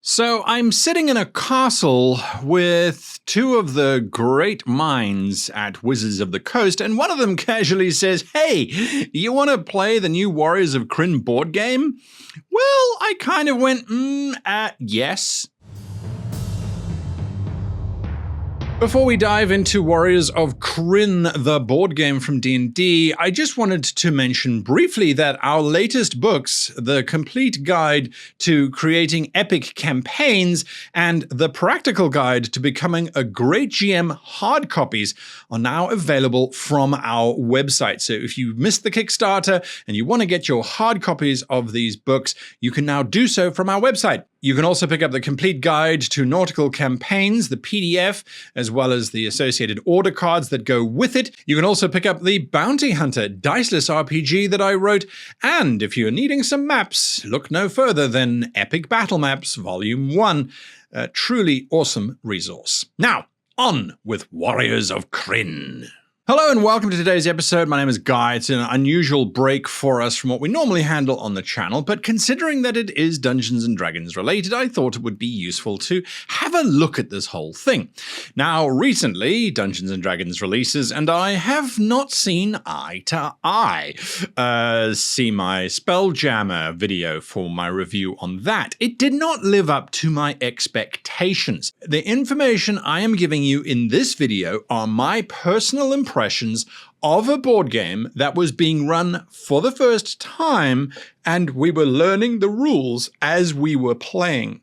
So I'm sitting in a castle with two of the great minds at Wizards of the Coast, and one of them casually says, "Hey, you want to play the new Warriors of Krynn board game?" Well, I kind of went, yes. Before we dive into Warriors of Krynn, the board game from D&D, I just wanted to mention briefly that our latest books, The Complete Guide to Creating Epic Campaigns and The Practical Guide to Becoming a Great GM hard copies, are now available from our website. So if you missed the Kickstarter and you want to get your hard copies of these books, you can now do so from our website. You can also pick up the Complete Guide to Nautical Campaigns, the PDF, as well as the associated order cards that go with it. You can also pick up the Bounty Hunter Diceless RPG that I wrote. And if you're needing some maps, look no further than Epic Battle Maps Volume 1. A truly awesome resource. Now, on with Warriors of Krynn. Hello and welcome to today's episode. My name is Guy. It's an unusual break for us from what we normally handle on the channel, but considering that it is Dungeons & Dragons related, I thought it would be useful to have a look at this whole thing. Now, recently, Dungeons & Dragons releases, and I have not seen eye to eye. See my Spelljammer video for my review on that. It did not live up to my expectations. The information I am giving you in this video are my personal impressions of a board game that was being run for the first time, and we were learning the rules as we were playing.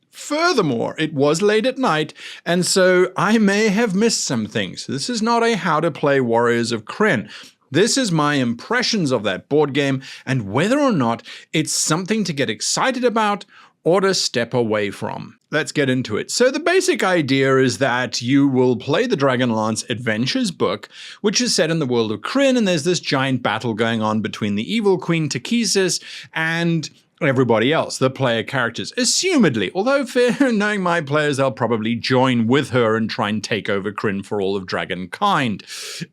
Furthermore, it was late at night, and so I may have missed some things. This is not a how to play Warriors of Krynn. This is my impressions of that board game and whether or not it's something to get excited about or to step away from. Let's get into it. So the basic idea is that you will play the Dragonlance Adventures book, which is set in the world of Krynn, and there's this giant battle going on between the evil Queen Takesis and everybody else, the player characters, assumedly. Although, knowing my players, they'll probably join with her and try and take over Krynn for all of dragonkind.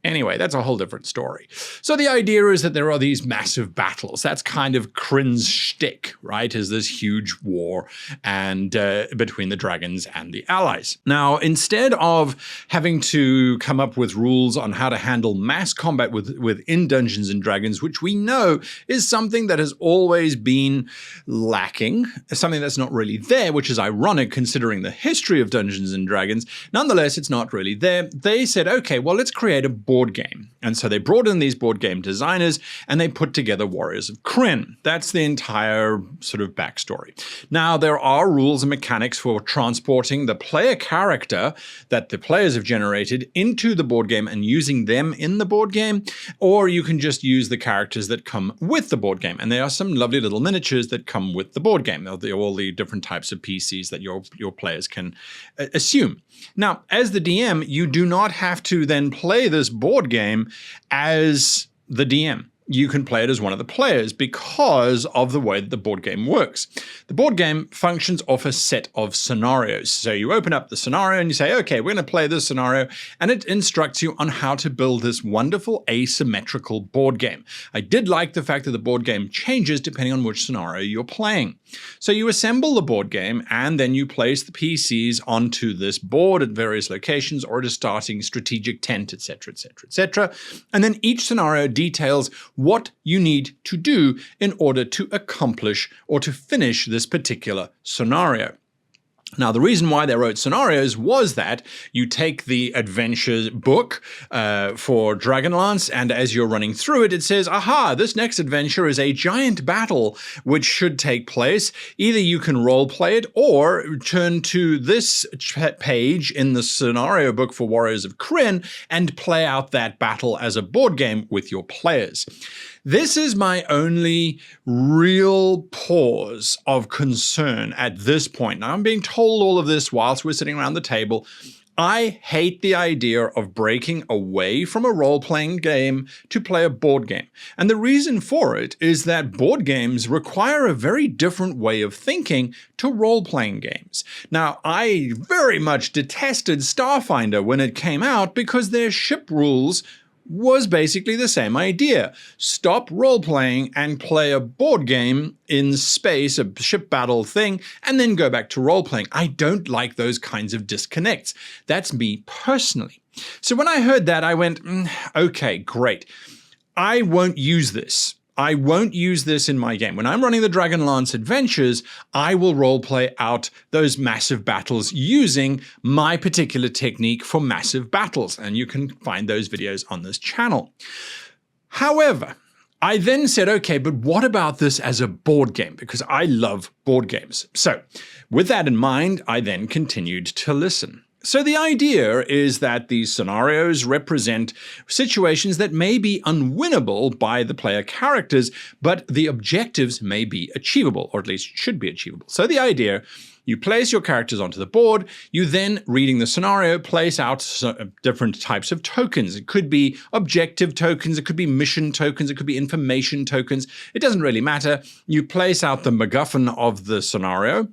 Anyway, that's a whole different story. So the idea is that there are these massive battles. That's kind of Krynn's shtick, right? Is this huge war and between the dragons and the allies. Now, instead of having to come up with rules on how to handle mass combat within Dungeons & Dragons, which we know is something that has always been lacking, something that's not really there, which is ironic considering the history of Dungeons & Dragons. Nonetheless, it's not really there. They said, okay, well, let's create a board game. And so they brought in these board game designers and they put together Warriors of Krynn. That's the entire sort of backstory. Now, there are rules and mechanics for transporting the player character that the players have generated into the board game and using them in the board game, or you can just use the characters that come with the board game. And there are some lovely little miniatures that come with the board game. They're all the different types of PCs that your players can assume. Now, as the DM, you do not have to then play this board game as the DM. You can play it as one of the players because of the way that the board game works. The board game functions off a set of scenarios. So you open up the scenario and you say, okay, we're going to play this scenario, and it instructs you on how to build this wonderful asymmetrical board game. I did like the fact that the board game changes depending on which scenario you're playing. So you assemble the board game and then you place the PCs onto this board at various locations or at a starting strategic tent, etc., etc., etc. And then each scenario details what you need to do in order to accomplish or to finish this particular scenario. Now, the reason why they wrote scenarios was that you take the adventure book for Dragonlance, and as you're running through it, it says, aha, this next adventure is a giant battle which should take place. Either you can role play it or turn to this page in the scenario book for Warriors of Krynn and play out that battle as a board game with your players. This is my only real pause of concern at this point. Now, I'm being told all of this whilst we're sitting around the table. I hate the idea of breaking away from a role-playing game to play a board game. And the reason for it is that board games require a very different way of thinking to role-playing games. Now, I very much detested Starfinder when it came out because their ship rules was basically the same idea. Stop role-playing and play a board game in space, a ship battle thing, and then go back to role-playing. I don't like those kinds of disconnects. That's me personally. So when I heard that, I went, okay, great. I won't use this. I won't use this in my game. When I'm running the Dragonlance adventures, I will roleplay out those massive battles using my particular technique for massive battles, and you can find those videos on this channel. However, I then said, okay, but what about this as a board game? Because I love board games. So with that in mind, I then continued to listen. So the idea is that these scenarios represent situations that may be unwinnable by the player characters, but the objectives may be achievable, or at least should be achievable. So the idea, you place your characters onto the board, you then, reading the scenario, place out different types of tokens. It could be objective tokens, it could be mission tokens, it could be information tokens. It doesn't really matter. You place out the MacGuffin of the scenario,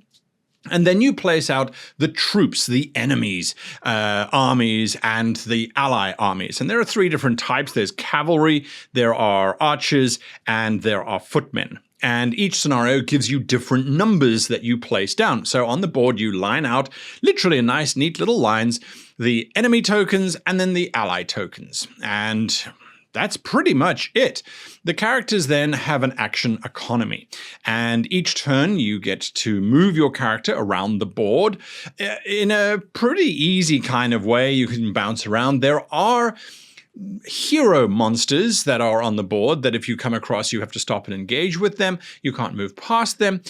and then you place out the troops, the enemies, armies, and the ally armies. And there are three different types. There's cavalry, there are archers, and there are footmen. And each scenario gives you different numbers that you place down. So on the board, you line out, literally a nice, neat little lines, the enemy tokens and then the ally tokens. And that's pretty much it. The characters then have an action economy, and each turn you get to move your character around the board in a pretty easy kind of way. You can bounce around. There are hero monsters that are on the board that if you come across, you have to stop and engage with them. You can't move past them,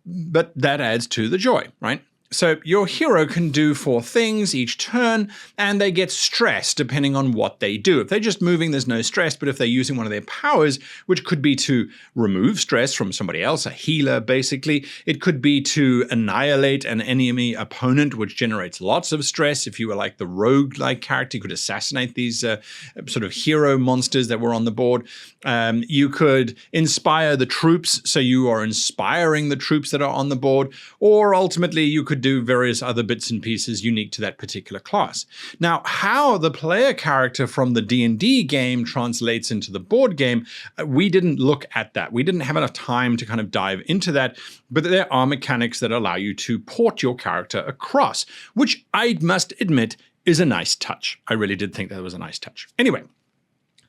but that adds to the joy, right? So your hero can do 4 things each turn, and they get stressed depending on what they do. If they're just moving, there's no stress, but if they're using one of their powers, which could be to remove stress from somebody else, a healer basically, it could be to annihilate an enemy opponent, which generates lots of stress. If you were like the rogue-like character, you could assassinate these sort of hero monsters that were on the board. You could inspire the troops, so you are inspiring the troops that are on the board, or ultimately you could do various other bits and pieces unique to that particular class. Now, how the player character from the D&D game translates into the board game, we didn't look at that. We didn't have enough time to kind of dive into that, but there are mechanics that allow you to port your character across, which I must admit is a nice touch. I really did think that was a nice touch. Anyway,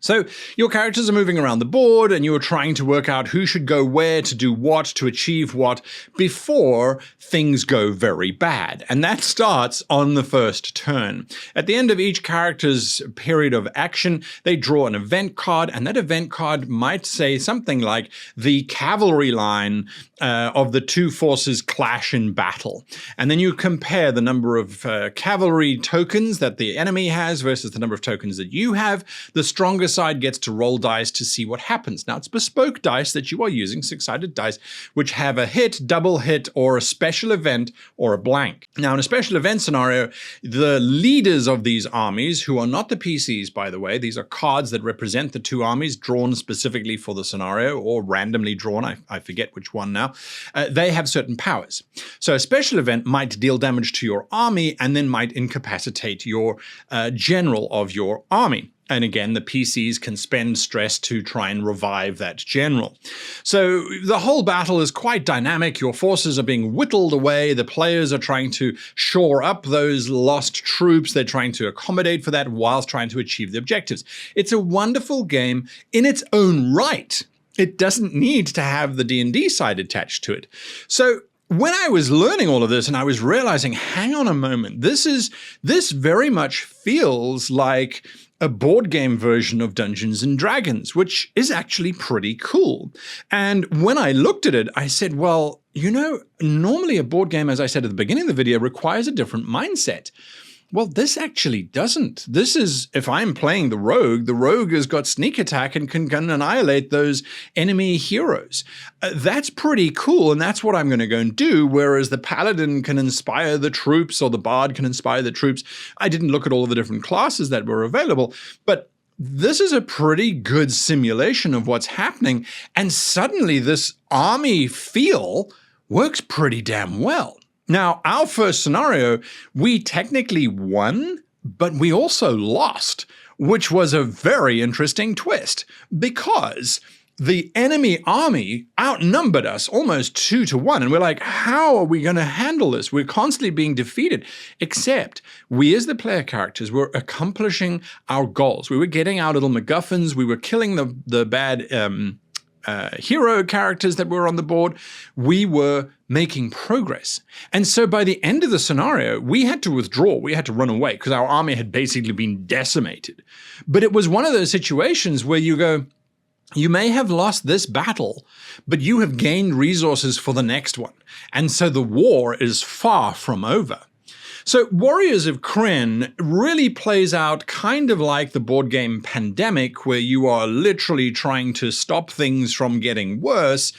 so your characters are moving around the board and you're trying to work out who should go where to do what, to achieve what, before things go very bad. And that starts on the first turn. At the end of each character's period of action, they draw an event card, and that event card might say something like, the cavalry line of the 2 forces clash in battle. And then you compare the number of cavalry tokens that the enemy has versus the number of tokens that you have. The strongest side gets to roll dice to see what happens. Now, it's bespoke dice that you are using, 6-sided dice, which have a hit, double hit, or a special event, or a blank. Now, in a special event scenario, the leaders of these armies, who are not the PCs, by the way, these are cards that represent the 2 armies drawn specifically for the scenario, or randomly drawn, I forget which one now, they have certain powers. So a special event might deal damage to your army and then might incapacitate your general of your army. And again, the PCs can spend stress to try and revive that general. So the whole battle is quite dynamic. Your forces are being whittled away. The players are trying to shore up those lost troops. They're trying to accommodate for that whilst trying to achieve the objectives. It's a wonderful game in its own right. It doesn't need to have the D&D side attached to it. So when I was learning all of this and I was realizing, hang on a moment, this very much feels like a board game version of Dungeons and Dragons, which is actually pretty cool. And when I looked at it, I said, well, you know, normally a board game, as I said at the beginning of the video, requires a different mindset. Well, this actually doesn't. This is, if I'm playing the rogue has got sneak attack and can annihilate those enemy heroes. That's pretty cool, and that's what I'm going to go and do, whereas the paladin can inspire the troops, or the bard can inspire the troops. I didn't look at all of the different classes that were available, but this is a pretty good simulation of what's happening, and suddenly this army feel works pretty damn well. Now, our first scenario, we technically won, but we also lost. which was a very interesting twist because the enemy army outnumbered us almost 2-1. And we're like, how are we going to handle this? We're constantly being defeated. Except we as the player characters were accomplishing our goals. We were getting our little MacGuffins. We were killing the bad hero characters that were on the board. We were making progress. And so by the end of the scenario, we had to withdraw. We had to run away because our army had basically been decimated. But it was one of those situations where you go, you may have lost this battle, but you have gained resources for the next one. And so the war is far from over. So Warriors of Krynn really plays out kind of like the board game Pandemic, where you are literally trying to stop things from getting worse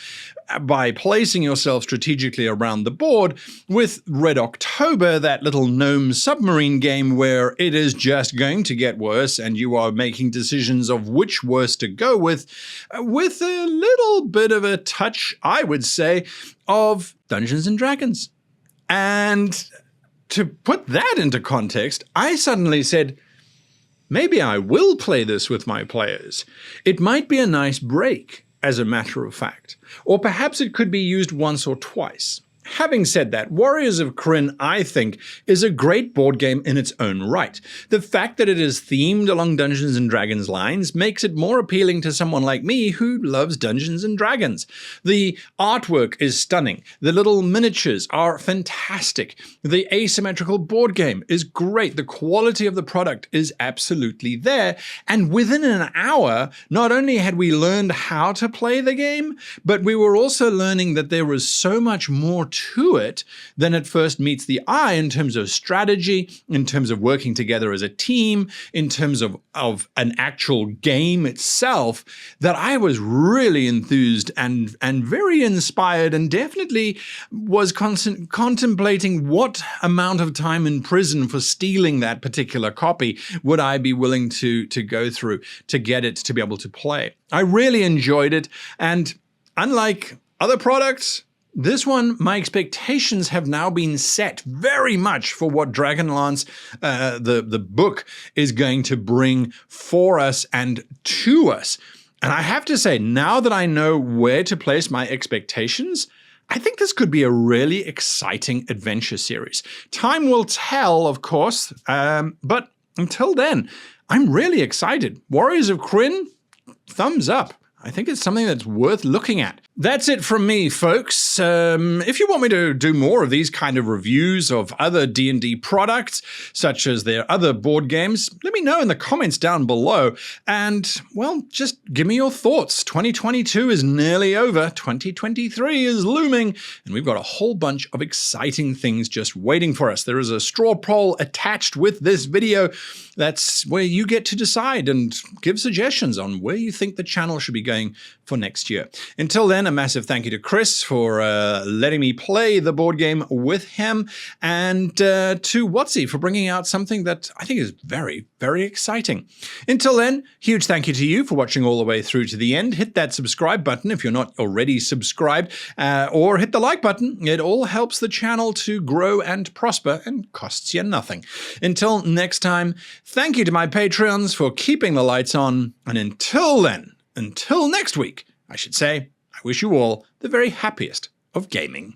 by placing yourself strategically around the board, with Red October, that little gnome submarine game where it is just going to get worse and you are making decisions of which worse to go with a little bit of a touch, I would say, of Dungeons & Dragons. And to put that into context, I suddenly said, maybe I will play this with my players. It might be a nice break, as a matter of fact. Or perhaps it could be used once or twice. Having said that, Warriors of Krynn, I think, is a great board game in its own right. The fact that it is themed along Dungeons & Dragons lines makes it more appealing to someone like me who loves Dungeons & Dragons. The artwork is stunning. The little miniatures are fantastic. The asymmetrical board game is great. The quality of the product is absolutely there. And within an hour, not only had we learned how to play the game, but we were also learning that there was so much more to it than at first meets the eye in terms of strategy, in terms of working together as a team, in terms of an actual game itself, that I was really enthused and very inspired, and definitely was contemplating what amount of time in prison for stealing that particular copy would I be willing to go through to get it to be able to play. I really enjoyed it, and unlike other products, this one, my expectations have now been set very much for what Dragonlance, the book, is going to bring for us and to us. And I have to say, now that I know where to place my expectations, I think this could be a really exciting adventure series. Time will tell, of course, but until then, I'm really excited. Warriors of Krynn, thumbs up. I think it's something that's worth looking at. That's it from me, folks. If you want me to do more of these kind of reviews of other D&D products, such as their other board games, let me know in the comments down below. And, well, just give me your thoughts. 2022 is nearly over. 2023 is looming. And we've got a whole bunch of exciting things just waiting for us. There is a straw poll attached with this video. That's where you get to decide and give suggestions on where you think the channel should be going for next year. Until then, a massive thank you to Chris for letting me play the board game with him, and to Watsy for bringing out something that I think is very, very exciting. Until then, huge thank you to you for watching all the way through to the end. Hit that subscribe button if you're not already subscribed, or hit the like button. It all helps the channel to grow and prosper and costs you nothing. Until next time, thank you to my patrons for keeping the lights on, and until then, until next week, I should say, I wish you all the very happiest of gaming.